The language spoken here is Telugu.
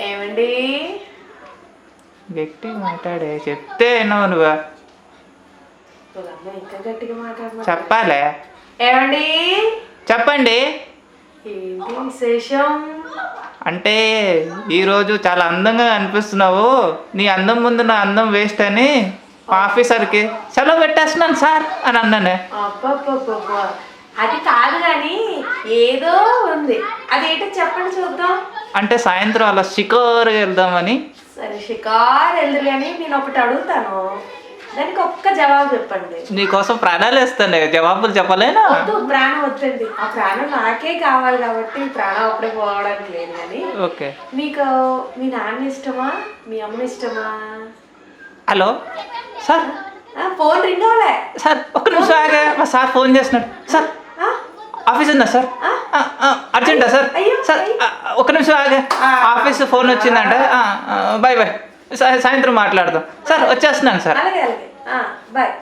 ఏమండి? గట్టి మాట్లాడే చెప్తే నువ్వు ఇంకా గట్టిగా మాట్లాడమా. చెప్పాలే. ఏమండి? చెప్పండి. ఏంటి విశేషం? అంటే ఈరోజు చాలా అందంగా అనిపిస్తున్నావు, నీ అందం ముందు నా అందం వేస్ట్ అని మా ఆఫీసర్కి సెలవు పెట్టేస్తున్నాను సార్ అని అన్నానే. అబ్బబ్బబ్బబ్బా, అది కాదు కానీ ఏదో ఉంది. అదేంటో చెప్పండి చూద్దాం. అంటే సాయంత్రం అలా షికారుగా వెళ్దామని. సరే షికారు వెళ్దు కానీ నేను ఒకటి అడుగుతాను, దానికి ఒక్క జవాబు చెప్పండి. నీకోసం ప్రాణాలు వేస్తాను, జవాబులు చెప్పలేనా? వద్దు, ప్రాణం వద్దండి. ఆ ప్రాణం నాకే కావాలి కాబట్టి ప్రాణం అప్పుడే పోవడానికి లేదు. కానీ ఓకే, మీకు మీ నాన్న ఇష్టమా, మీ అమ్మ ఇష్టమా? Hello sir. ఫోన్ రింగ్ అవ్వలే సార్ ఒక్క నిమిషం ఆగా, మా సార్ ఫోన్ చేస్తున్నాడు. సార్ ఆఫీస్ ఉందా సార్? అర్జెంటా సార్? సార్ ఒక్క నిమిషం ఆగా, ఆఫీస్ ఫోన్ వచ్చిందంటే. బాయ్ బాయ్, సాయంత్రం మాట్లాడదాం సార్. వచ్చేస్తున్నాను సార్. అలాగే అలాగే, బాయ్.